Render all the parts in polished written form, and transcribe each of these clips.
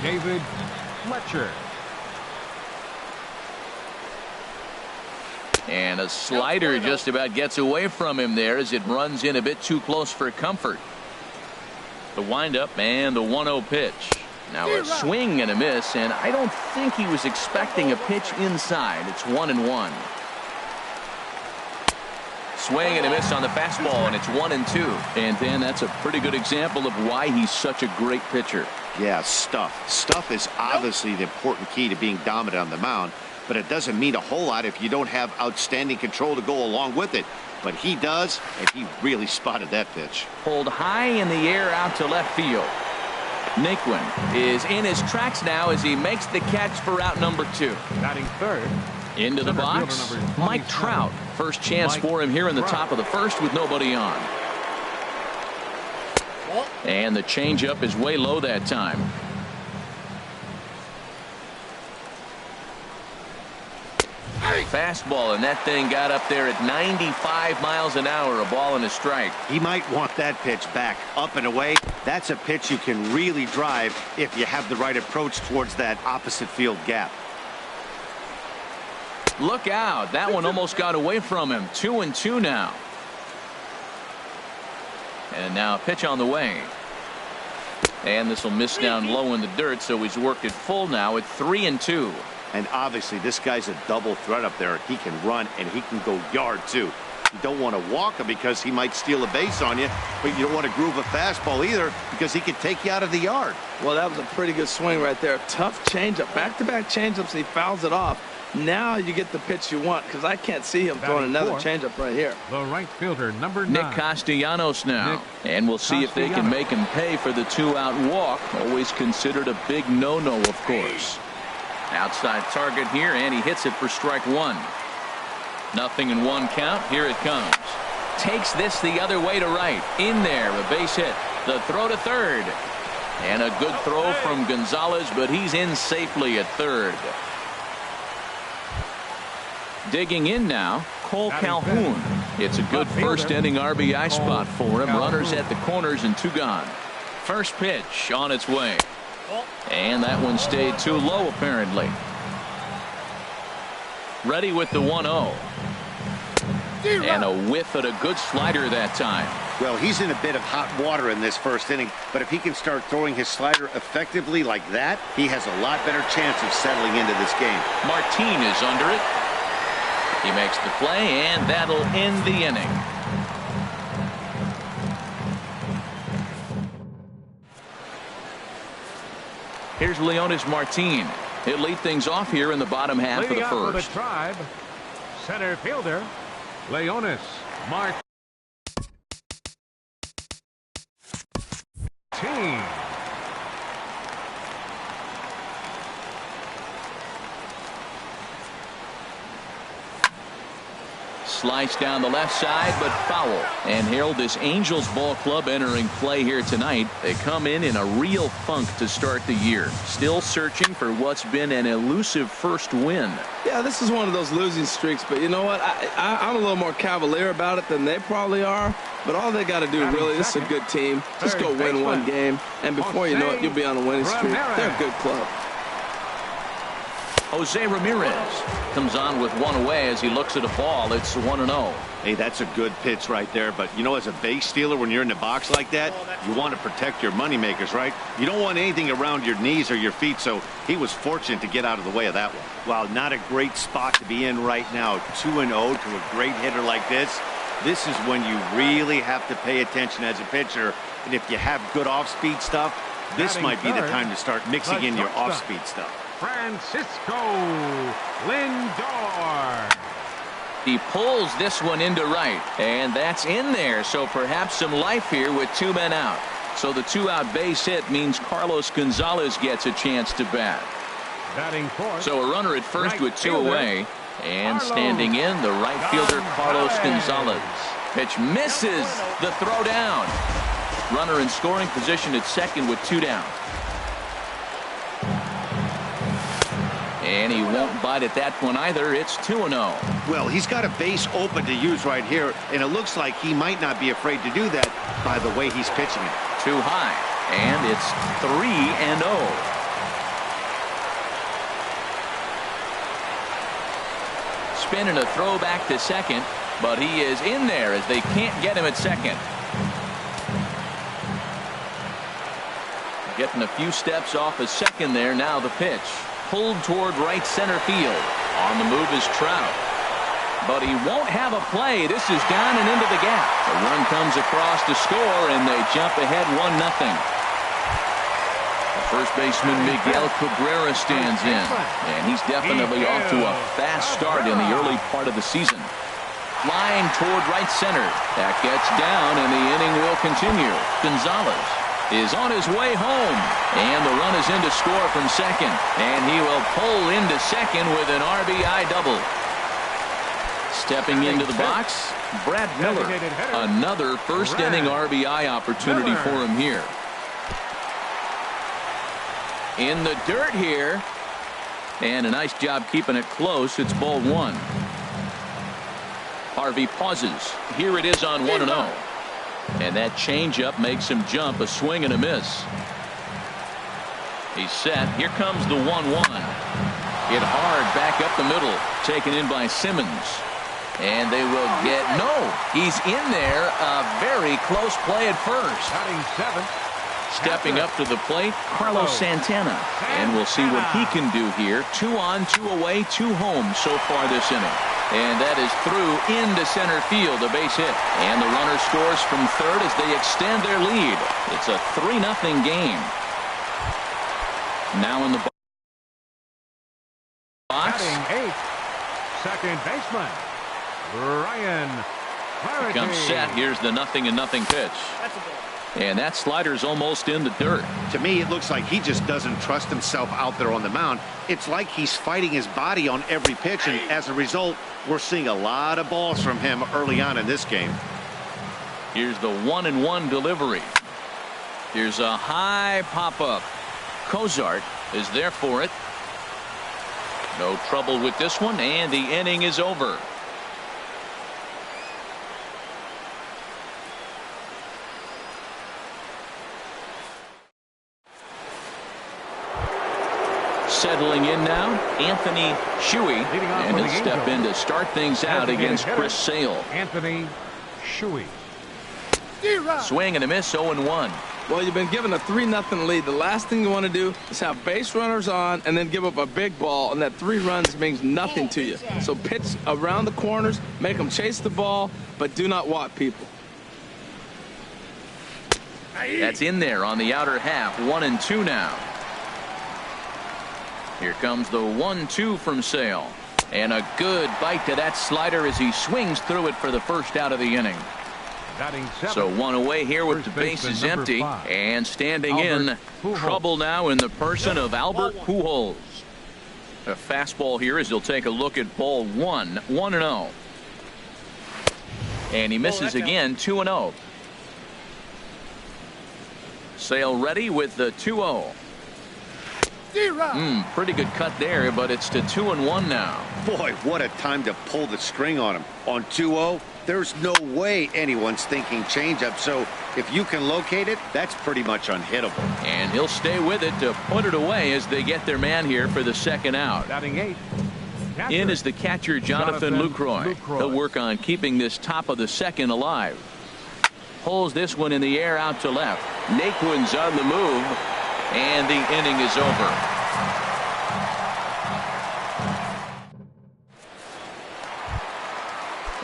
David Fletcher. And a slider just about gets away from him there as it runs in a bit too close for comfort. The windup and the 1-0 pitch. Now a swing and a miss, and I don't think he was expecting a pitch inside. It's 1-1. Swing and a miss on the fastball, and it's 1-2. And Dan, that's a pretty good example of why he's such a great pitcher. Yeah, stuff. Stuff is obviously the important key to being dominant on the mound, but it doesn't mean a whole lot if you don't have outstanding control to go along with it. But he does, and he really spotted that pitch. Pulled high in the air out to left field. Naquin is in his tracks now as he makes the catch for out number 2. Batting third. Into the box, Mike Trout. First chance for him here in the top of the first with nobody on. And the changeup is way low that time. Fastball, and that thing got up there at 95 miles an hour, a ball and a strike. He might want that pitch back, up and away. That's a pitch you can really drive if you have the right approach towards that opposite field gap. Look out, that one almost got away from him. 2-2 now. And now a pitch on the way. And this will miss down low in the dirt, so he's worked it full now at 3-2. And obviously this guy's a double threat up there. He can run and he can go yard too. You don't want to walk him because he might steal a base on you, but you don't want to groove a fastball either because he could take you out of the yard. Well, that was a pretty good swing right there. Tough changeup, back-to-back changeups. He fouls it off. Now you get the pitch you want, because I can't see him throwing another changeup right here. The right fielder, number 9. Nick Castellanos now. And we'll see if they can make him pay for the 2-out walk. Always considered a big no-no, of course. Outside target here, and he hits it for strike 1. 0-1 count. Here it comes. Takes this the other way to right. In there, a base hit. The throw to third. And a good throw from Gonzalez, but he's in safely at third. Digging in now, Cole Calhoun. It's a good first inning RBI spot for him. Runners at the corners and 2 gone. First pitch on its way. And that one stayed too low apparently. Ready with the 1-0. And a whiff at a good slider that time. Well, he's in a bit of hot water in this first inning, but if he can start throwing his slider effectively like that, he has a lot better chance of settling into this game. Martin is under it. He makes the play, and that'll end the inning. Here's Leonis Martin. He'll lead things off here in the bottom half of the first. For the Tribe, center fielder, Leonis Martin. Slice down the left side, but foul. And Harold, this Angels ball club entering play here tonight. They come in a real funk to start the year. Still searching for what's been an elusive first win. Yeah, this is one of those losing streaks, but you know what? I'm a little more cavalier about it than they probably are. But all they got to do, really, this is a good team. Just go win one game, and before you know it, you'll be on a winning streak. They're a good club. Jose Ramirez comes on with one away as he looks at a ball. It's 1-0. Hey, that's a good pitch right there. But, you know, as a base stealer, when you're in the box like that, you want to protect your moneymakers, right? You don't want anything around your knees or your feet, so he was fortunate to get out of the way of that one. Wow, not a great spot to be in right now. 2-0 to a great hitter like this. This is when you really have to pay attention as a pitcher. And if you have good off-speed stuff, this might be the time to start mixing in your off-speed stuff. Francisco Lindor. He pulls this one into right, and that's in there. So perhaps some life here with 2 men out. So the 2-out base hit means Carlos Gonzalez gets a chance to bat. Batting fourth. So a runner at first with 2 away. And standing in, the right fielder Carlos Gonzalez. Pitch misses. The throw down. Runner in scoring position at second with 2 down. And he won't bite at that one either. It's 2-0. Well, he's got a base open to use right here, and it looks like he might not be afraid to do that by the way he's pitching it. Too high, and it's 3-0. spin and a throw back to second, but he is in there as they can't get him at second. Getting a few steps off of second there. Now the pitch. Pulled toward right center field. On the move is Trout. But he won't have a play. This is down and into the gap. The run comes across to score, and they jump ahead 1-0. First baseman Miguel Cabrera stands in, and he's definitely off to a fast start in the early part of the season. Flying toward right center. That gets down, and the inning will continue. Gonzalez is on his way home, and the run is in to score from second, and he will pull into second with an RBI double. Stepping into the box, Brad Miller. Another first inning RBI opportunity for him here. In the dirt here, and a nice job keeping it close. It's ball one. Harvey pauses. Here it is on 1-0, and that changeup makes him jump. A swing and a miss. He's set. Here comes the 1-1. Hit hard back up the middle, taken in by Simmons, and they will get he's in there. A very close play at first. Batting seventh. Stepping up to the plate, Carlos Santana. And we'll see what he can do here. 2 on, 2 away, 2 home so far this inning. And that is through into center field, a base hit. And the runner scores from third as they extend their lead. It's a 3-0 game. Now in the box. Batting eighth. Second baseman, Ryan Flaherty. Comes set. Here's the 0-0 pitch. That's a ball. And that slider's almost in the dirt. To me, it looks like he just doesn't trust himself out there on the mound. It's like he's fighting his body on every pitch, and as a result, we're seeing a lot of balls from him early on in this game. Here's the 1-1 delivery. Here's a high pop-up. Cozart is there for it. No trouble with this one, and the inning is over. Settling in now, Anthony Shuey, and he'll step in to start things out against Chris Sale. Anthony Shuey. Swing and a miss, 0-1. Well, you've been given a 3-0 lead. The last thing you want to do is have base runners on and then give up a big ball, and that 3 runs means nothing to you. So pitch around the corners, make them chase the ball, but do not walk people. That's in there on the outer half. 1-2 now. Here comes the 1-2 from Sale. And a good bite to that slider as he swings through it for the first out of the inning. So 1 away here with the bases empty. And standing in, trouble now in the person of Albert Pujols. A fastball here as he'll take a look at ball 1. 1-0. And he misses again. 2-0. Sale ready with the 2-0. Pretty good cut there, but it's to 2-1 now. Boy, what a time to pull the string on him. On 2-0, there's no way anyone's thinking changeup, so if you can locate it, that's pretty much unhittable. And he'll stay with it to put it away as they get their man here for the second out. Batting eighth. In is the catcher, Jonathan Lucroy. He'll work on keeping this top of the second alive. Pulls this one in the air out to left. Naquin's on the move. And the inning is over.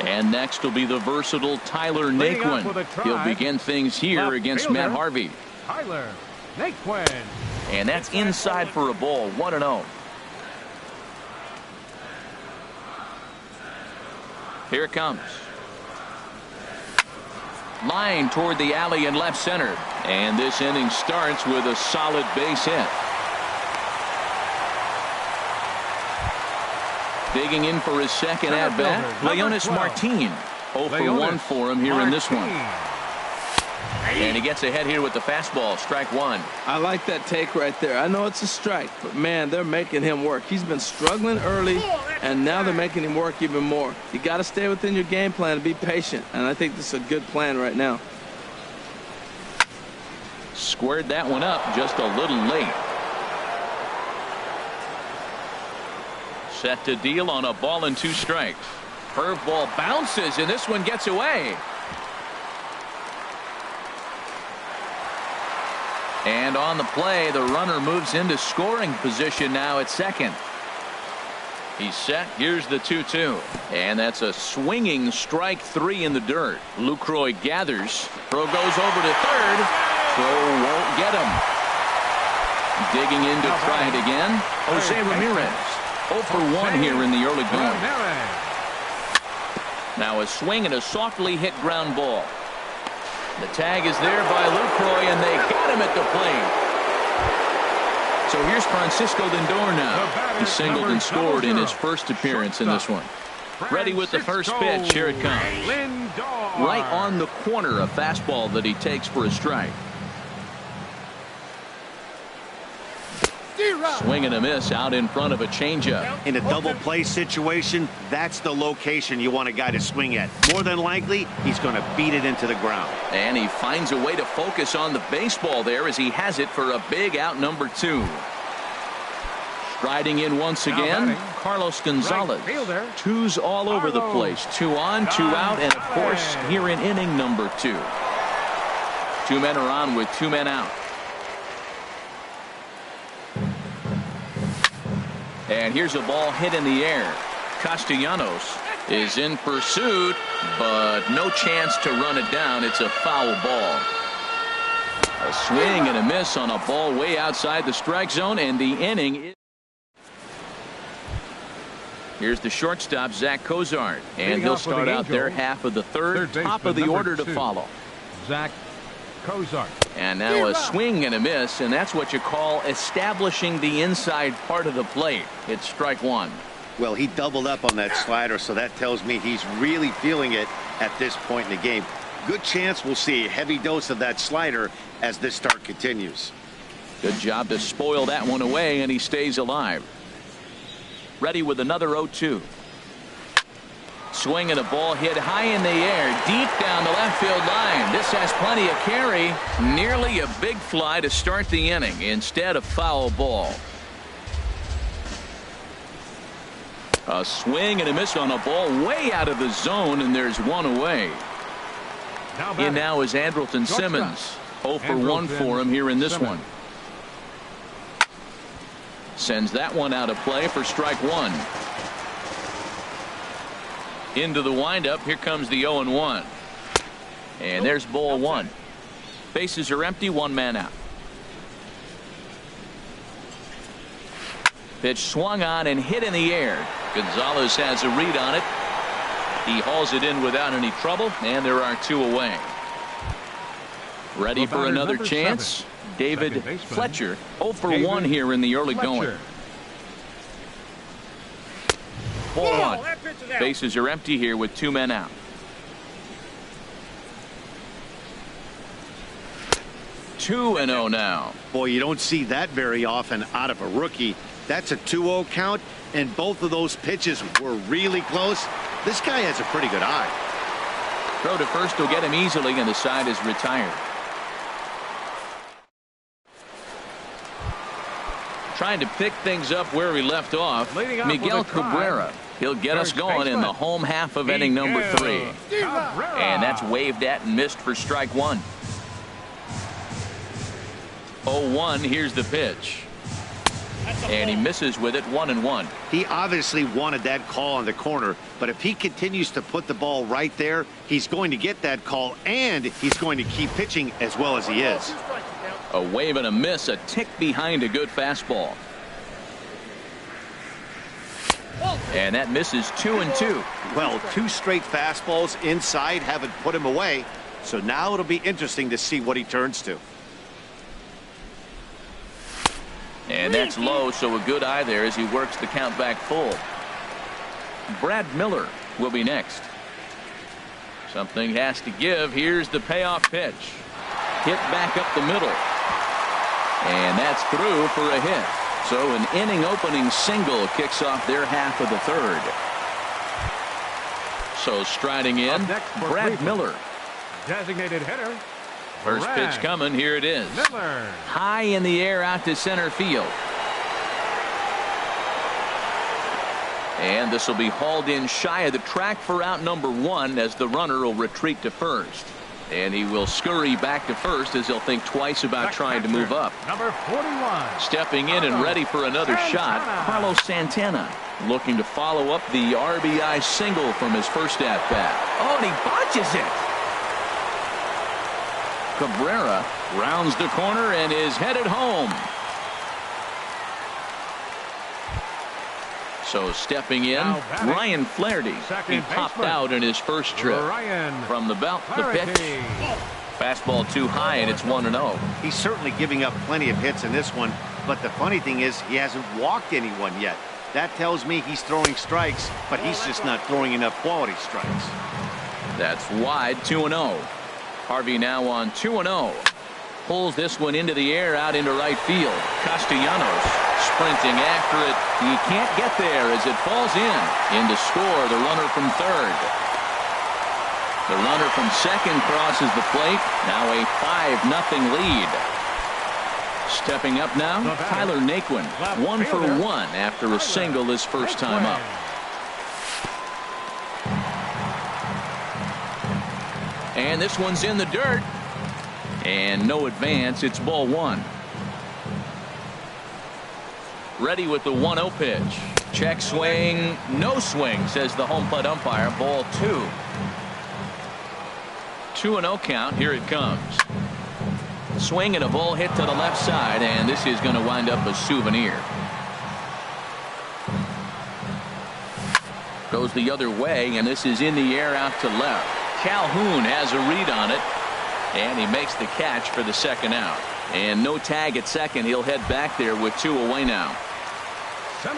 And next will be the versatile Tyler Naquin. He'll begin things here against Matt Harvey. Tyler Naquin. And that's inside for a ball. 1-0. Here it comes. Line toward the alley in left center. And this inning starts with a solid base hit. Digging in for his second at-bat, Leonis Martin. 0 for 1 for him here in this one. And he gets ahead here with the fastball. Strike 1. I like that take right there. I know it's a strike, but man, they're making him work. He's been struggling early, and now they're making him work even more. You got to stay within your game plan and be patient, and I think this is a good plan right now. Squared that one up just a little late. Set to deal on a ball and 2 strikes. Curveball bounces, and this one gets away. And on the play, the runner moves into scoring position now at second. He's set. Here's the 2-2. And that's a swinging strike 3 in the dirt. Lucroy gathers. Throw goes over to third. Throw won't get him. Digging in to try it again. Jose Ramirez. 0 for 1 here in the early going. Now a swing and a softly hit ground ball. The tag is there by Lucroy, and they got him at the plate. So here's Francisco Lindor now. He singled and scored in his first appearance in this one. Ready with the first pitch. Here it comes. Right on the corner, a fastball that he takes for a strike. Swing and a miss out in front of a changeup. In a double play situation, that's the location you want a guy to swing at. More than likely, he's going to beat it into the ground. And he finds a way to focus on the baseball there as he has it for a big out number 2. Striding in once again, Carlos Gonzalez. Twos all over the place. 2 on, 2 out, and of course here in inning number 2. 2 men are on with 2 men out. And here's a ball hit in the air. Castellanos is in pursuit, but no chance to run it down. It's a foul ball. A swing and a miss on a ball way outside the strike zone, and the inning is. Here's the shortstop, Zach Cozart, and he'll start out their half of the third. Top of the order to follow. Zach Cozart. And now a swing and a miss, and that's what you call establishing the inside part of the plate. It's strike 1. Well, he doubled up on that slider, so that tells me he's really feeling it at this point in the game. Good chance we'll see a heavy dose of that slider as this start continues. Good job to spoil that one away, and he stays alive. Ready with another 0-2. Swing and a ball hit high in the air, deep down the left field line. This has plenty of carry. Nearly a big fly to start the inning instead of foul ball. A swing and a miss on a ball way out of the zone, and there's one away. In now is Andrelton Simmons. 0 for 1 for him here in this one. Sends that one out of play for strike 1. Into the windup. Here comes the 0-1. And there's ball 1. Bases are empty. 1 man out. Pitch swung on and hit in the air. Gonzalez has a read on it. He hauls it in without any trouble, and there are 2 away. Ready for another chance. David Fletcher. 0 for 1 here in the early going. Ball 1. Bases are empty here with 2 men out. 2-0 now. Boy, you don't see that very often out of a rookie. That's a 2-0 count, and both of those pitches were really close. This guy has a pretty good eye. Throw to first will get him easily, and the side is retired. Trying to pick things up where we left off. Miguel Cabrera. He'll get us going in the home half of inning number 3. And that's waved at and missed for strike 1. 0-1. Here's the pitch. And he misses with it. 1-1. He obviously wanted that call on the corner, but if he continues to put the ball right there, he's going to get that call, and he's going to keep pitching as well as he is. A wave and a miss, a tick behind a good fastball. And that misses 2-2. Well, 2 straight fastballs inside haven't put him away, so now it'll be interesting to see what he turns to. And that's low, so a good eye there as he works the count back full. Brad Miller will be next. Something has to give. Here's the payoff pitch. Hit back up the middle. And that's through for a hit. So an inning opening single kicks off their half of the 3rd. So striding in, Brad Miller. Designated hitter. First pitch coming. Here it is. Miller. High in the air out to center field. And this will be hauled in shy of the track for out number 1 as the runner will retreat to first. And he will scurry back to first as he'll think twice about trying to move up. Number 41. Stepping in and ready for another shot, Carlos Santana. Looking to follow up the RBI single from his first at-bat. Oh, and he botches it. Cabrera rounds the corner and is headed home. So stepping in, Ryan Flaherty. He popped out in his first trip. From the belt, the pitch. Fastball too high, and it's 1-0. He's certainly giving up plenty of hits in this one, but the funny thing is he hasn't walked anyone yet. That tells me he's throwing strikes, but he's just not throwing enough quality strikes. That's wide, 2-0. Harvey now on 2-0. Pulls this one into the air out into right field. Castellanos sprinting after it. He can't get there as it falls in. In to score the runner from third. The runner from second crosses the plate. Now a 5-0 lead. Stepping up now, Tyler Naquin. 1 for 1 after a single his first time up. And this one's in the dirt. And no advance. It's ball 1. Ready with the 1-0 pitch. Check swing. No swing, says the home plate umpire. Ball 2. 2-0 count. Here it comes. Swing and a ball hit to the left side, and this is going to wind up a souvenir. Goes the other way, and this is in the air out to left. Calhoun has a read on it, and he makes the catch for the second out. And no tag at second. He'll head back there with 2 away now.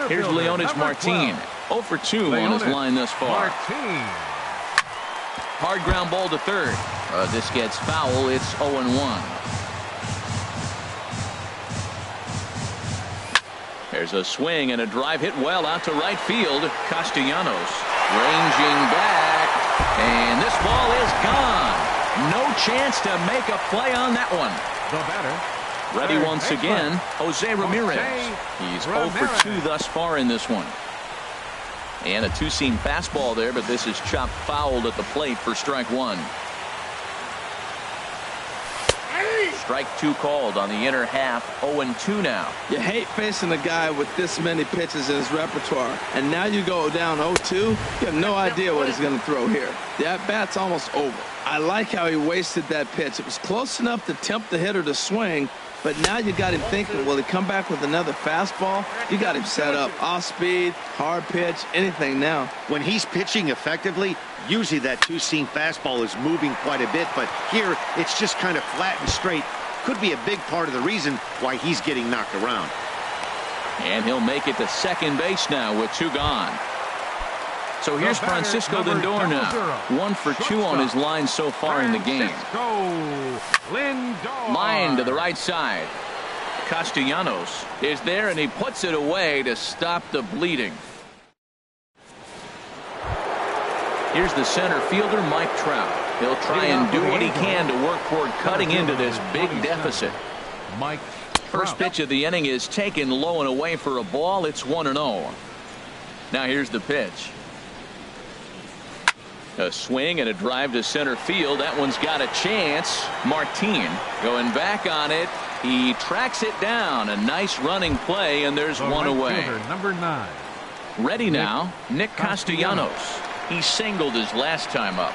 Here's Leonis Martin. 0 for 2 on his line thus far. Hard ground ball to third. This gets foul. It's 0-1. There's a swing and a drive hit well out to right field. Castellanos ranging back, and this ball is gone. No chance to make a play on that one. The batter. Ready once again, Jose Ramirez. He's 0 for 2 thus far in this one. And a 2-seam fastball there, but this is chopped fouled at the plate for strike 1. Strike 2 called on the inner half. 0-2 now. You hate facing a guy with this many pitches in his repertoire, and now you go down 0-2. You have no idea what he's going to throw here. The at-bat's almost over. I like how he wasted that pitch. It was close enough to tempt the hitter to swing, but now you got him thinking, will he come back with another fastball? You got him set up. Off speed, hard pitch, anything now. When he's pitching effectively, usually that 2-seam fastball is moving quite a bit, but here it's just kind of flat and straight. Could be a big part of the reason why he's getting knocked around. And he'll make it to second base now with 2 gone. So here's Francisco Lindor now. 1 for 2 on his line so far in the game. Line to the right side. Castellanos is there, and he puts it away to stop the bleeding. Here's the center fielder, Mike Trout. He'll try and do what he can to work toward cutting into this big deficit. First pitch of the inning is taken low and away for a ball. It's 1-0. Now here's the pitch. A swing and a drive to center field. That one's got a chance. Martin going back on it. He tracks it down. A nice running play, and there's 1 away. Number 9. Ready now, Nick Castellanos. He singled his last time up.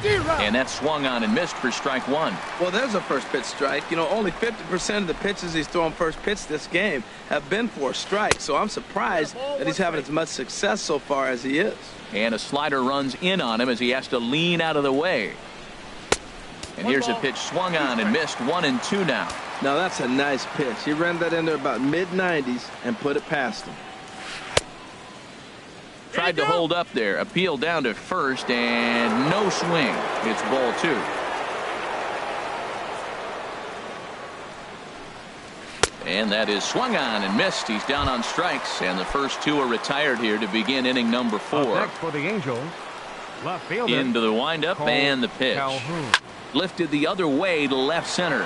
And that swung on and missed for strike 1. Well, there's a first pitch strike. You know, only 50% of the pitches he's throwing first pitch this game have been for a strike. So I'm surprised that he's having as much success so far as he is. And a slider runs in on him as he has to lean out of the way. And here's a pitch swung on and missed. 1-2 now. Now that's a nice pitch. He ran that into about mid-90s and put it past him. Tried to hold up there. Appeal down to first, and no swing. It's ball 2. And that is swung on and missed. He's down on strikes, and the first 2 are retired here to begin inning number 4. Next for the Angels, left fielder. Into the windup and the pitch. Lifted the other way to left center.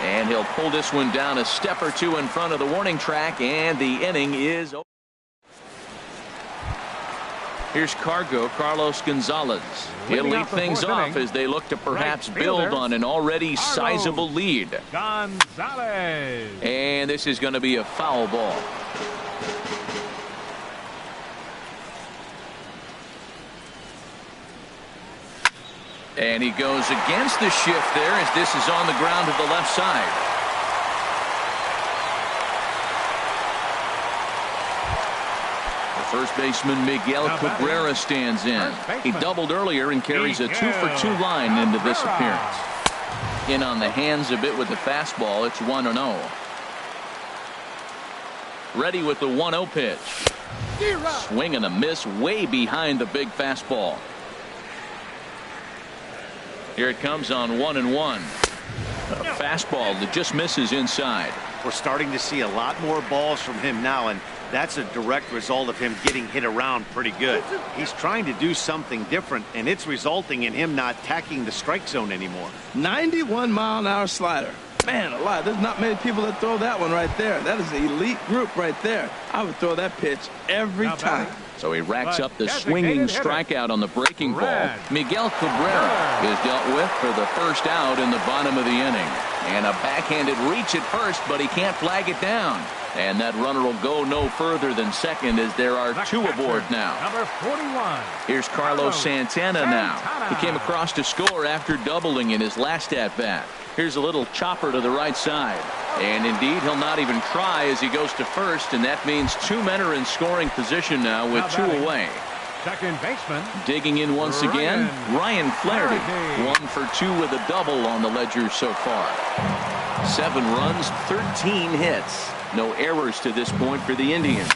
And he'll pull this one down a step or two in front of the warning track, and the inning is over. Here's Carlos Gonzalez. He'll lead things off as they look to perhaps build on an already sizable lead. Gonzalez. And this is going to be a foul ball. And he goes against the shift there as this is on the ground to the left side. The first baseman Miguel Cabrera stands in. He doubled earlier and carries a 2-for-2 line into this appearance. In on the hands a bit with the fastball. It's 1-0. Ready with the 1-0 pitch. Swing and a miss way behind the big fastball. Here it comes on 1-1. A fastball that just misses inside. We're starting to see a lot more balls from him now, and that's a direct result of him getting hit around pretty good. He's trying to do something different, and it's resulting in him not attacking the strike zone anymore. 91-mile-an-hour slider. Man alive, there's not many people that throw that one right there. That is an elite group right there. I would throw that pitch every time. So he racks up the swinging strikeout on the breaking ball. Miguel Cabrera is dealt with for the first out in the bottom of the inning. And a backhanded reach at first, but he can't flag it down. And that runner will go no further than second as there are two aboard now. Number 41. Here's Carlos Santana now. He came across to score after doubling in his last at-bat. Here's a little chopper to the right side. And indeed, he'll not even try as he goes to first, and that means two men are in scoring position now with two away. Second baseman. Digging in once again, Ryan Flaherty. 1 for 2 with a double on the ledger so far. 7 runs, 13 hits. No errors to this point for the Indians.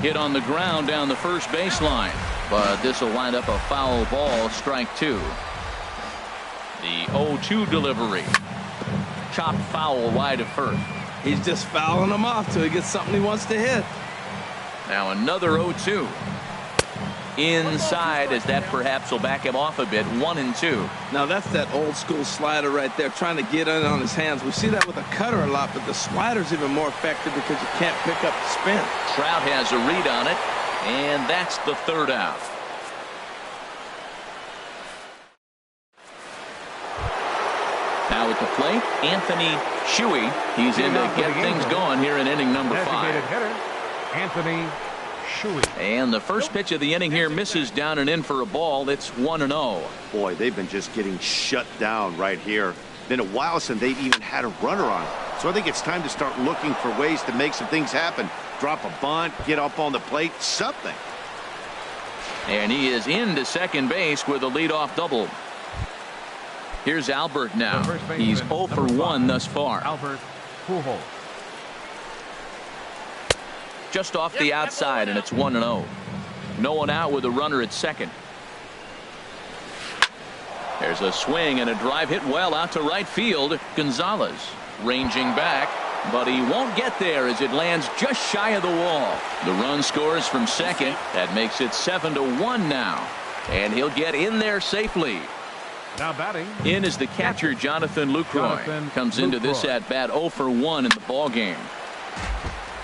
Hit on the ground down the first baseline, but this will wind up a foul ball, strike 2. The 0-2 delivery. Chopped foul wide of first. He's just fouling them off till he gets something he wants to hit. Now another 0-2. Inside as that perhaps will back him off a bit. 1-2. Now that's that old school slider right there, trying to get in on his hands. We see that with a cutter a lot, but the slider's even more effective because you can't pick up the spin. Trout has a read on it, and that's the third out. Now at the plate, Anthony Shuey. He's in to get things going here in inning number 5. Hitter, Anthony Shuey. And the first pitch of the inning here misses down and in for a ball. It's 1-0. Boy, they've been just getting shut down right here. Been a while since they've even had a runner on. So I think it's time to start looking for ways to make some things happen. Drop a bunt, get up on the plate, something. And he is into second base with a leadoff double. Here's Albert now. He's 0 for 1 thus far. Albert Pujols. Just off the outside, and it's 1-0. No one out with a runner at second. There's a swing and a drive hit well out to right field. Gonzalez ranging back, but he won't get there as it lands just shy of the wall. The run scores from second. That makes it 7-1 now. And he'll get in there safely. Now batting. In is the catcher, Jonathan Lucroy. Comes into this at bat 0 for 1 in the ball game.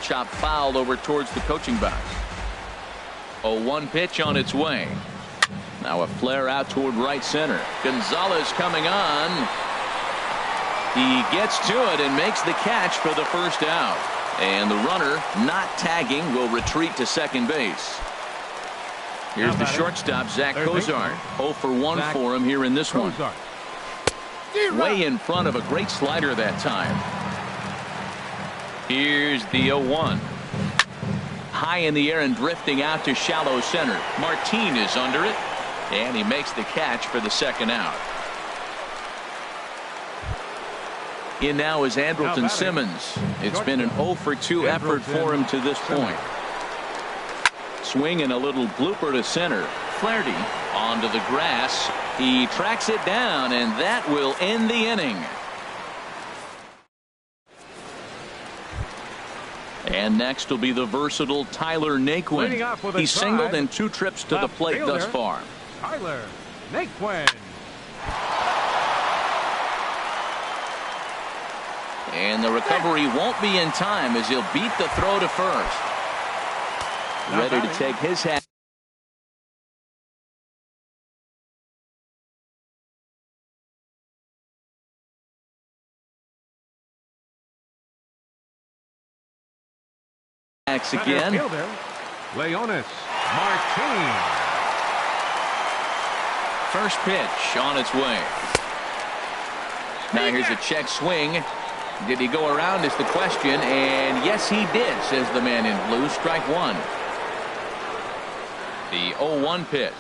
Chopped foul over towards the coaching box. 0-1 pitch on its way. Now a flare out toward right center. Gonzalez coming on. He gets to it and makes the catch for the first out. And the runner, not tagging, will retreat to second base. Here's the shortstop, Zach Cozart. 0 for 1 for him here in this one. Way in front of a great slider that time. Here's the 0-1. High in the air and drifting out to shallow center. Martin is under it, and he makes the catch for the second out. In now is Andrelton Simmons. It's been an 0 for 2 effort for him to this point. Swing and a little blooper to center. Flaherty onto the grass. He tracks it down, and that will end the inning. And next will be the versatile Tyler Naquin. He's singled in 2 trips to the plate thus far. Tyler Naquin. And the recovery won't be in time as he'll beat the throw to first. Ready to take his hat. Again. Leonis Martin. First pitch on its way. Now here's a check swing. Did he go around is the question, and yes he did, says the man in blue. Strike one. The 0-1 pitch.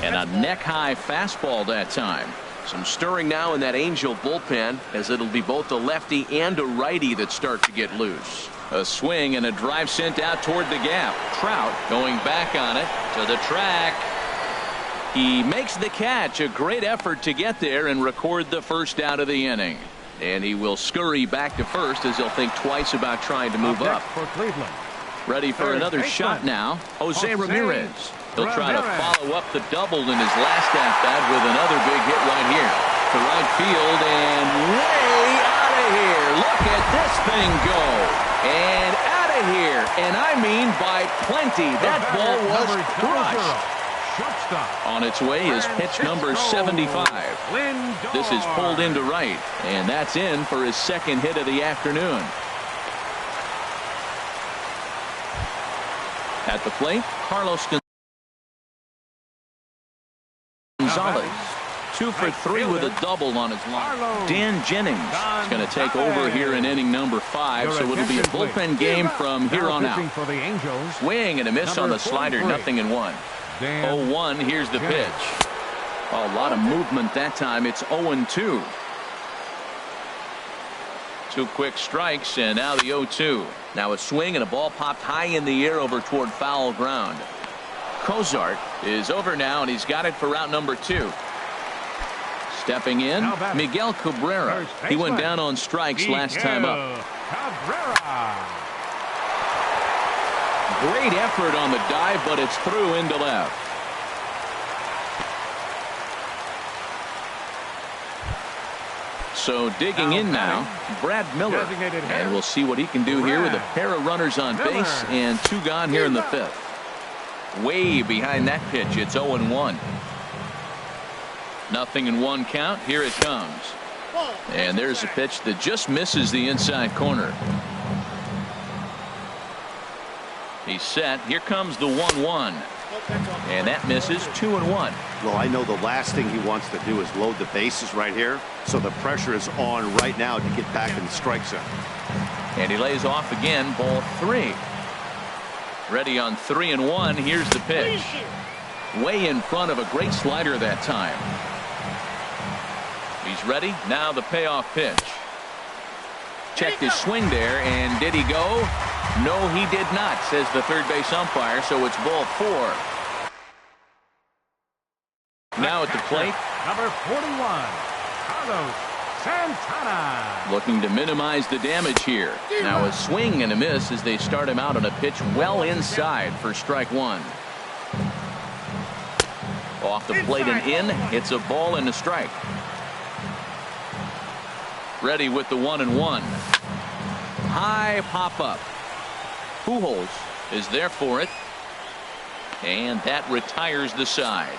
And a neck-high fastball that time. Some stirring now in that Angel bullpen, as it'll be both a lefty and a righty that start to get loose. A swing and a drive sent out toward the gap. Trout going back on it to the track. He makes the catch. A great effort to get there and record the first out of the inning. And he will scurry back to first as he'll think twice about trying to move up. For Cleveland. Ready for another shot now. Jose Ramirez. He'll try to follow up the double in his last at-bat with another big hit right here. To right field and way out of here. Look at this thing go. And out of here. And I mean by plenty. That ball was crushed. On its way is pitch number 75. This is pulled into right. And that's in for his second hit of the afternoon. At the plate, Carlos Gonzalez. 2 for 3 with a double on his line. Dan Jennings is going to take over here in inning number 5, so it'll be a bullpen game from here on out. Swing and a miss on the slider, 0-1. 0-1, here's the pitch. A lot of movement that time. It's 0-2. 2 quick strikes, and now the 0-2. Now a swing and a ball popped high in the air over toward foul ground. Cozart is over now, and he's got it for route number 2. Stepping in, Miguel Cabrera. He went down on strikes last time up. Great effort on the dive, but it's through into left. So digging in now, Brad Miller. And we'll see what he can do here with a pair of runners on base and 2 gone here in the 5th. Way behind that pitch. It's 0-1. 0-1 count. Here it comes. And there's a pitch that just misses the inside corner. He's set. Here comes the 1-1. And that misses. 2-1. Well, I know the last thing he wants to do is load the bases right here. So the pressure is on right now to get back in the strike zone. And he lays off again. Ball 3. Ready on 3-1. Here's the pitch. Way in front of a great slider that time. He's ready. Now the payoff pitch. Checked his swing there, and did he go? No, he did not, says the third base umpire, so it's ball 4. Now at the plate, number 41, Carlos Santana. Looking to minimize the damage here. Now a swing and a miss as they start him out on a pitch well inside for strike 1. Off the plate and in. It's a ball and a strike. Ready with the 1-1. High pop up. Pujols is there for it. And that retires the side.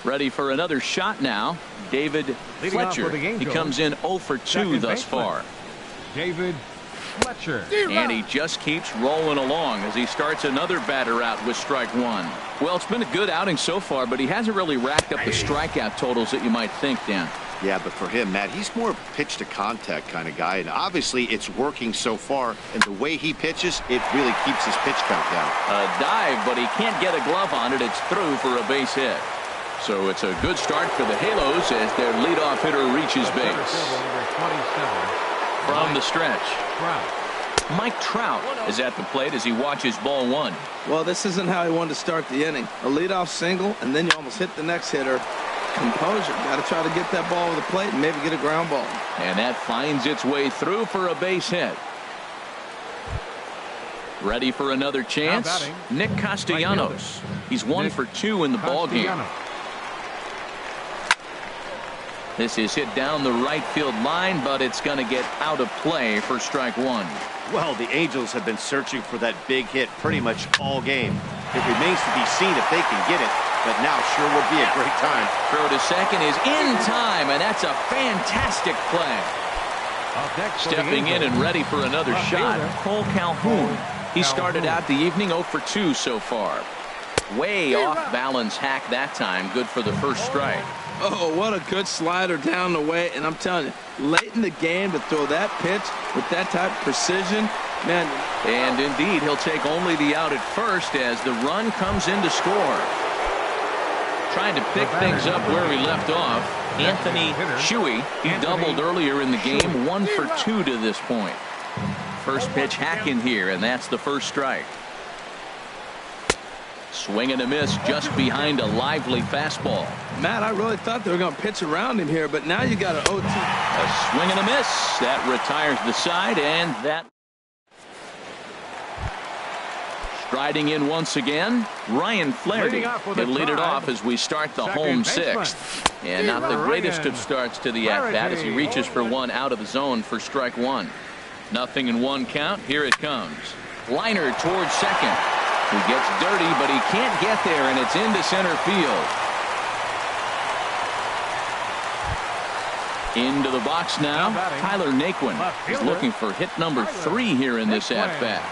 Ready for another shot now. David Fletcher. He comes in 0 for 2 thus far. David Fletcher. And he just keeps rolling along as he starts another batter out with strike 1. Well, it's been a good outing so far, but he hasn't really racked up the strikeout totals that you might think, Dan. Yeah, but for him, Matt, he's more of a pitch to contact kind of guy, and obviously it's working so far, and the way he pitches, it really keeps his pitch count down. A dive, but he can't get a glove on it. It's through for a base hit. So it's a good start for the Halos as their leadoff hitter reaches base. From the stretch, Mike Trout is at the plate as he watches ball 1. Well, this isn't how he wanted to start the inning. A leadoff single, and then you almost hit the next hitter. Composure. Got to try to get that ball over the plate and maybe get a ground ball. And that finds its way through for a base hit. Ready for another chance? Nick Castellanos. He's 1 for 2 in the ball game. This is hit down the right field line, but it's going to get out of play for strike one. Well, the Angels have been searching for that big hit pretty much all game. It remains to be seen if they can get it, but now sure would be a great time. Throw to second is in time, and that's a fantastic play. Stepping in and ready for another shot, Cole Calhoun. He started out the evening 0 for 2 so far. Way off balance hack that time. Good for the first strike. Oh, what a good slider down the way. And I'm telling you, late in the game to throw that pitch with that type of precision, man. And indeed, he'll take only the out at first as the run comes in to score. Trying to pick things up where he left off. Anthony Shuey, he doubled earlier in the game, 1 for 2 to this point. First pitch hacking here, and that's the first strike. Swing and a miss just behind a lively fastball. Matt, I really thought they were going to pitch around him here, but now you got an 0-2. A swing and a miss. That retires the side, and that. Striding in once again, Ryan Flaherty. He'll lead it off as we start the home sixth. And not the greatest of starts to the at-bat as he reaches for one out of the zone for strike one. 0-1 count. Here it comes. Liner towards second. He gets dirty, but he can't get there, and it's into center field. Into the box now, Tyler Naquin is looking for hit number 3 here in this at-bat.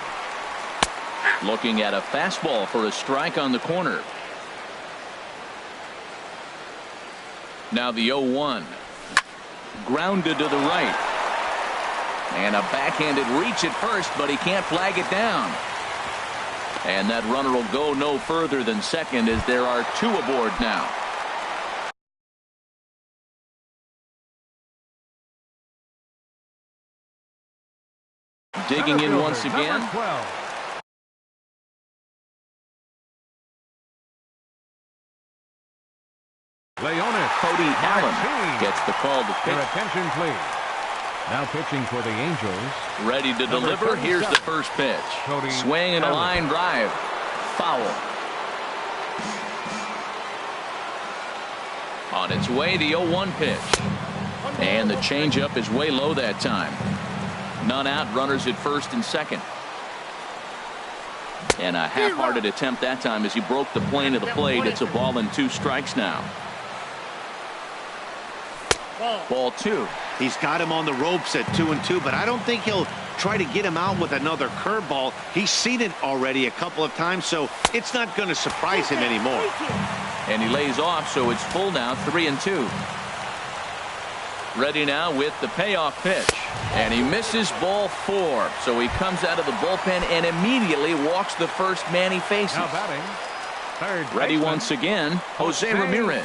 Looking at a fastball for a strike on the corner. Now the 0-1. Grounded to the right. And a backhanded reach at first, but he can't flag it down. And that runner will go no further than second as there are 2 aboard now. Digging in once again. Cody Allen gets the call to pitch. Your attention, please. Now pitching for the Angels. Ready to deliver. Here's the first pitch. Swing and a line drive. Foul. On its way, the 0-1 pitch. And the changeup is way low that time. None out. Runners at first and second. And a half-hearted attempt that time as he broke the plane of the plate. It's a ball and 2 strikes now. Ball 2. He's got him on the ropes at 2-2, but I don't think he'll try to get him out with another curveball. He's seen it already a couple of times, so it's not going to surprise him anymore. And he lays off, so it's full now, 3-2. Ready now with the payoff pitch. And he misses ball 4. So he comes out of the bullpen and immediately walks the first man he faces. Now batting. Ready once again, Jose Ramirez.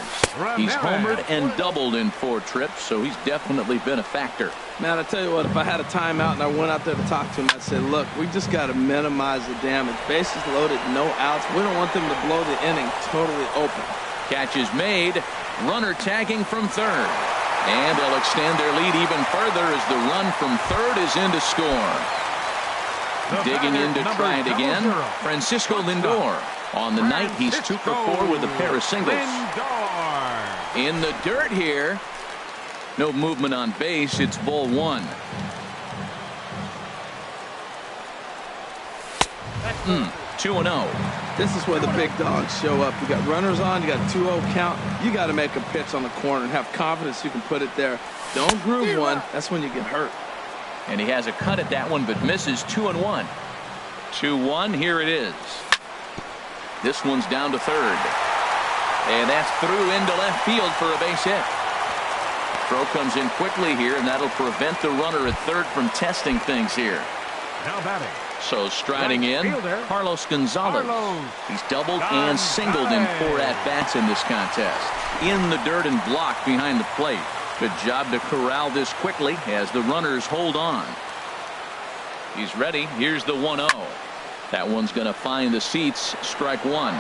He's homered and doubled in 4 trips, so he's definitely been a factor. Man, I tell you what, if I had a timeout and I went out there to talk to him, I'd say, look, we just got to minimize the damage. Bases loaded, no outs. We don't want them to blow the inning totally open. Catch is made. Runner tagging from third. And they'll extend their lead even further as the run from third is in to score. Digging in to try it again, Francisco Lindor. On the night, he's 2 for 4 with a pair of singles. In the dirt here. No movement on base. It's ball 1. 2-0. This is where the big dogs show up. You got runners on. You got a 2-0 count. You got to make a pitch on the corner and have confidence you can put it there. Don't groove one. That's when you get hurt. And he has a cut at that one, but misses. 2-1. 2-1. Here it is. This one's down to third. And that's through into left field for a base hit. Throw comes in quickly here, and that'll prevent the runner at third from testing things here. Now batting. So striding in, Carlos Gonzalez. He's doubled and singled in 4 at-bats in this contest. In the dirt and blocked behind the plate. Good job to corral this quickly as the runners hold on. He's ready. Here's the 1-0. That one's going to find the seats. Strike 1.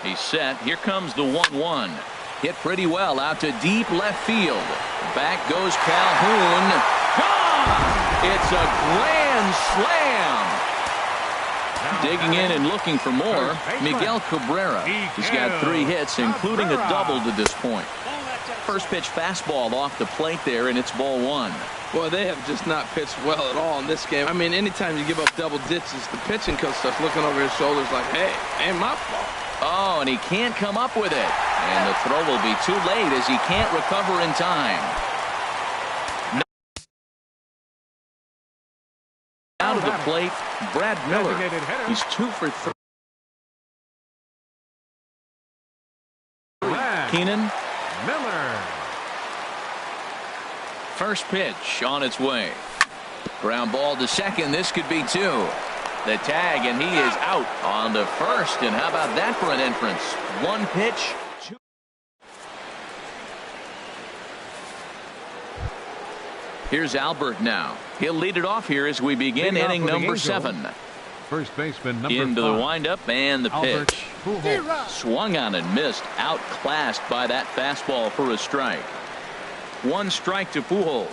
He's set. Here comes the 1-1. Hit pretty well out to deep left field. Back goes Calhoun. Gone! It's a grand slam. Digging in and looking for more, Miguel Cabrera. He's got 3 hits, including a double to this point. First pitch fastball off the plate there, and it's ball 1. Boy, they have just not pitched well at all in this game. I mean, anytime you give up double digits, the pitching coach starts looking over his shoulders like, hey, ain't my fault. Oh, and he can't come up with it. And the throw will be too late as he can't recover in time. Out of the plate, Brad Miller. He's 2 for 3. Keenan Miller. First pitch on its way. Ground ball to second. This could be 2. The tag, and he is out on to first. And how about that for an entrance? 1 pitch, 2. Here's Albert now. He'll lead it off here as we begin inning number 7. First baseman number 5. Into the windup and the Albert pitch. Pujols. Swung on and missed. Outclassed by that fastball for a strike. 1 strike to Pujols.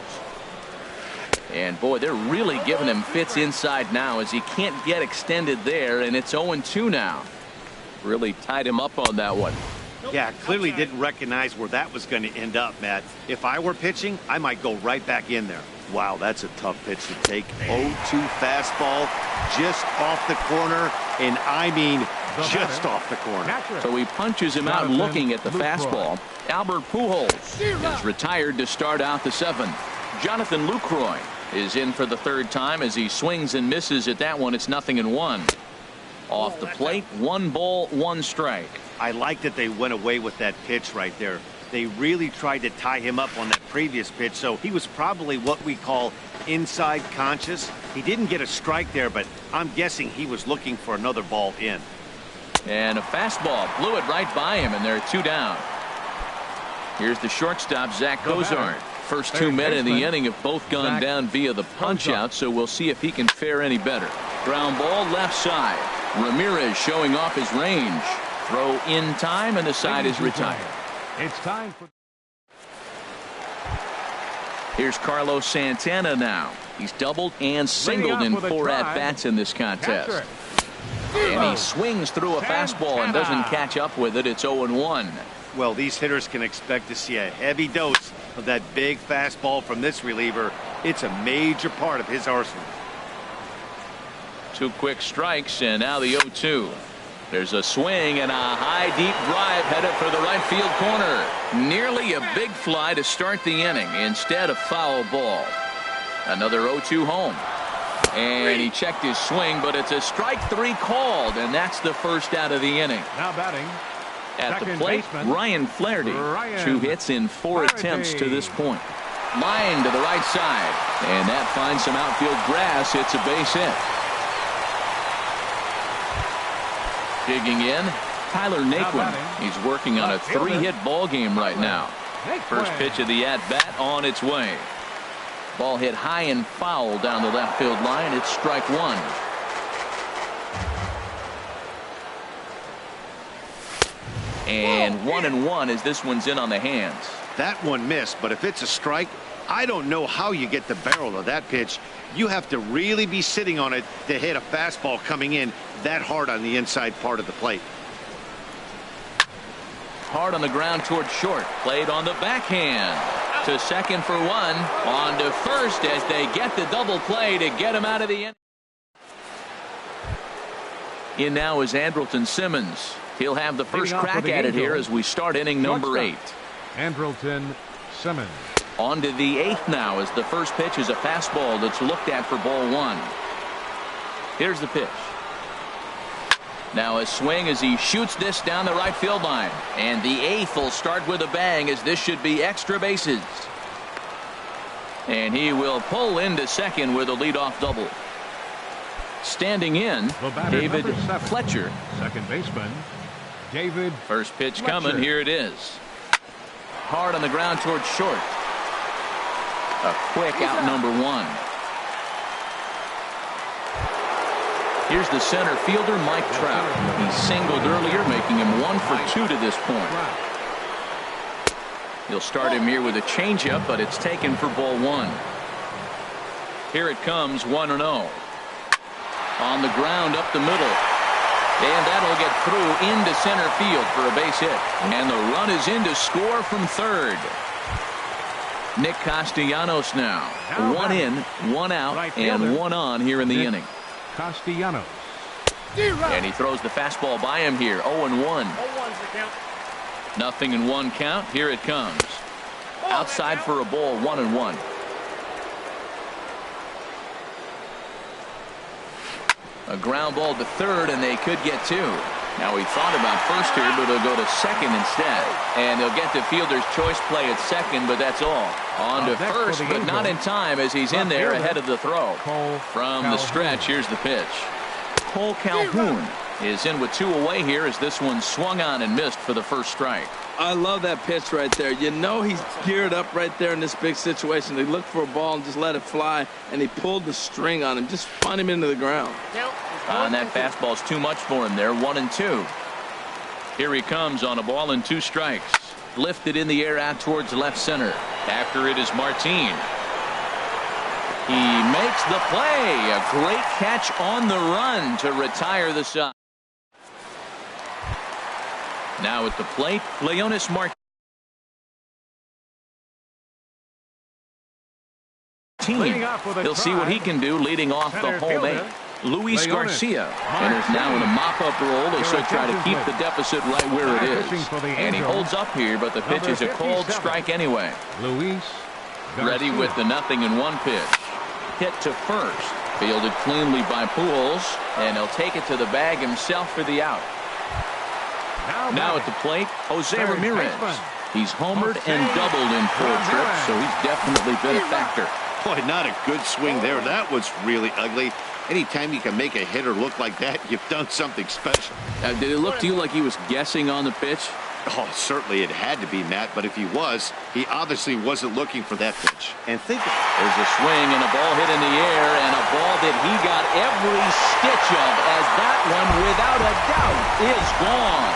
And boy, they're really giving him fits inside now as he can't get extended there, and it's 0-2 now. Really tied him up on that one. Yeah, clearly didn't recognize where that was going to end up, Matt. If I were pitching, I might go right back in there. Wow, that's a tough pitch to take. 0-2 fastball just off the corner, and I mean just off the corner. So he punches him out looking at the fastball. Albert Pujols is retired to start out the 7th. Jonathan Lucroy is in for the 3rd time as he swings and misses at that one. It's 0-1. Off the plate, 1 ball, 1 strike. I like that they went away with that pitch right there. They really tried to tie him up on that previous pitch, so he was probably what we call inside conscious. He didn't get a strike there, but I'm guessing he was looking for another ball in. And a fastball blew it right by him, and they're 2 down. Here's the shortstop, Zach Cozart. First 2 men in the inning have both gone down via the punch out, so we'll see if he can fare any better. Ground ball left side. Ramirez showing off his range. Throw in time, and the side is retired. It's time for. Here's Carlos Santana now. He's doubled and singled in 4 at-bats in this contest. And he swings through a fastball and doesn't catch up with it. It's 0-1. Well, these hitters can expect to see a heavy dose of that big fastball from this reliever. It's a major part of his arsenal. 2 quick strikes, and now the 0-2. There's a swing and a high deep drive headed for the right field corner. Nearly a big fly to start the inning instead of foul ball. Another 0-2 home. And he checked his swing, but it's a strike 3 called, and that's the first out of the inning. Now batting. At the plate, Ryan Flaherty. 2 hits in 4 attempts to this point. Line to the right side, and that finds some outfield grass. It's a base hit. Digging in, Tyler Naquin. He's working on a 3-hit ball game right now. First pitch of the at-bat on its way. Ball hit high and foul down the left field line. It's strike 1. And 1-1 as this one's in on the hands. That one missed, but if it's a strike, I don't know how you get the barrel of that pitch. You have to really be sitting on it to hit a fastball coming in that hard on the inside part of the plate. Hard on the ground toward short. Played on the backhand. To second for 1. On to first as they get the double play to get him out of the end. In now is Andrelton Simmons. He'll have the first crack at it here as we start inning number 8. Andrelton Simmons. On to the 8th now as the first pitch is a fastball that's looked at for ball 1. Here's the pitch. Now a swing as he shoots this down the right field line. And the 8th will start with a bang as this should be extra bases. And he will pull into second with a leadoff double. Standing in, David Fletcher. Second baseman, David. First pitch Fletcher. coming. Here it is. Hard on the ground towards short. A quick out number 1. Here's the center fielder, Mike Trout. He singled earlier, making him 1 for 2 to this point. He'll start him here with a changeup, but it's taken for ball 1. Here it comes, 1-0. On the ground up the middle. And that'll get through into center field for a base hit. And the run is in to score from third. Nick Castellanos now. One in, one out, and one on here in the inning. Castellanos. And he throws the fastball by him here. 0-1. Nothing in one count. Here it comes. Outside for a ball. 1-1. A ground ball to third, and they could get two. Now he thought about first here, but he'll go to second instead. And they'll get the fielder's choice play at second, but that's all. On to first, but not in time as he's in there ahead of the throw. From the stretch, here's the pitch. Cole Calhoun is in with two away here as this one swung on and missed for the first strike. I love that pitch right there. You know he's geared up right there in this big situation. They looked for a ball and just let it fly, and he pulled the string on him, just spun him into the ground. And that fastball's too much for him there. 1-2. Here he comes on a ball and 2 strikes. Lifted in the air out towards left center. After it is Martin. He makes the play. A great catch on the run to retire the side. Now at the plate, Leonis Martin. He'll see what he can do leading off the home 8. Luis Garcia enters now in a mop-up role. He'll so try to keep the deficit right where it is. And he holds up here, but the pitch is a called strike anyway. Ready with the 0-1 pitch. Hit to first. Fielded cleanly by Pujols, and he'll take it to the bag himself for the out. Now at the plate, Jose Ramirez. He's homered and doubled in 4 trips, so he's definitely been a factor. Boy, not a good swing there. That was really ugly. Anytime you can make a hitter look like that, you've done something special. Did it look to you like he was guessing on the pitch? Oh, certainly it had to be, Matt, but if he was, he obviously wasn't looking for that pitch. And think of it. There's a swing and a ball hit in the air, and a ball that he got every stitch of, as that one, without a doubt, is gone.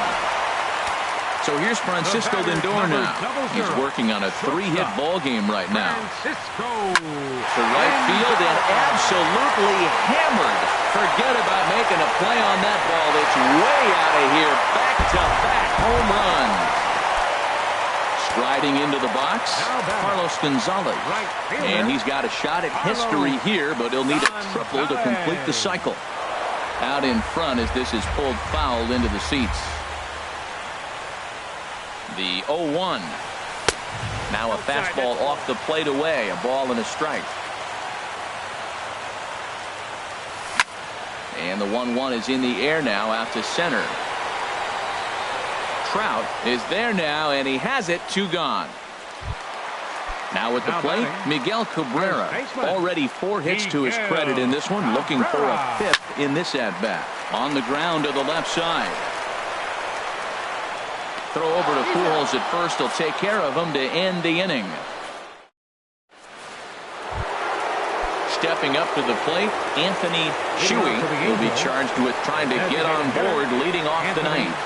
So here's Francisco Lindor now. He's working on a 3-hit ball game right now. To right field and absolutely hammered. Forget about making a play on that ball. It's way out of here. Back-to-back home runs. Striding into the box, Carlos Gonzalez. And he's got a shot at history here, but he'll need a triple to complete the cycle. Out in front as this is pulled foul into the seats. The 0-1. Now a fastball off the plate away. A ball and a strike. And the 1-1 is in the air now out to center. Trout is there now, and he has it. 2 gone. Now at the plate, Miguel Cabrera. Already 4 hits to his credit in this one. Looking for a 5th in this at-bat. On the ground to the left side. Throw over to Pujols at first. He'll take care of him to end the inning. Stepping up to the plate, Anthony Shuey will be charged with trying to get on board leading off the ninth.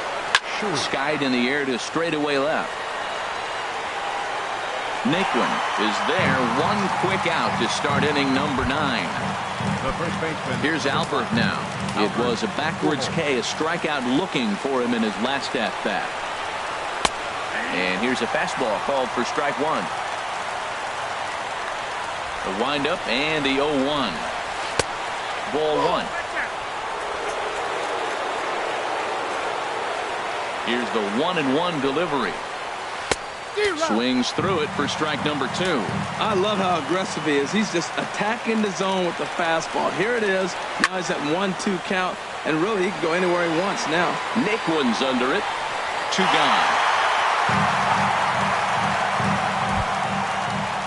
Skied in the air to straightaway left. Naquin is there. 1 quick out to start inning number 9. Here's Albert now. It was a backwards K, a strikeout looking for him in his last at-bat. And here's a fastball called for strike 1. The windup and the 0-1. Ball 1. Here's the 1-1 delivery. Swings through it for strike number 2. I love how aggressive he is. He's just attacking the zone with the fastball. Here it is. Now he's at 1-2 count, and really he can go anywhere he wants now. Naquin's under it. 2 gone.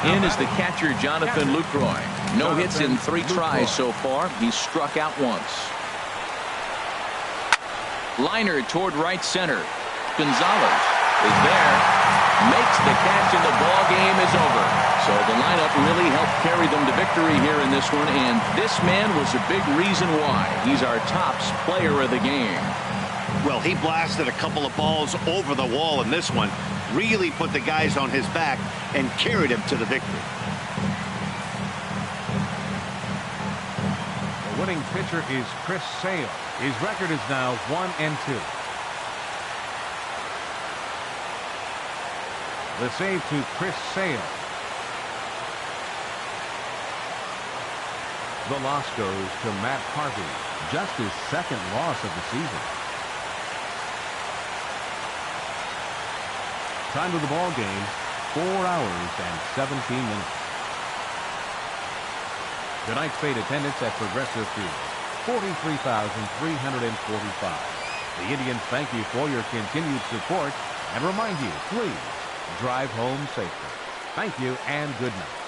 In is the catcher, Jonathan Lucroy. No hits in 3 tries so far. He's struck out once. Liner toward right center. Gonzalez is there. Makes the catch, and the ball game is over. So the lineup really helped carry them to victory here in this one, and this man was a big reason why. He's our tops player of the game. Well, he blasted a couple of balls over the wall in this one. Really put the guys on his back and carried him to the victory. winning pitcher is Chris Sale. His record is now 1-2. The save to Chris Sale. The loss goes to Matt Harvey. Just his second loss of the season. Time of the ball game, 4 hours and 17 minutes. Tonight's paid attendance at Progressive Field, 43,345. The Indians thank you for your continued support and remind you, please drive home safely. Thank you and good night.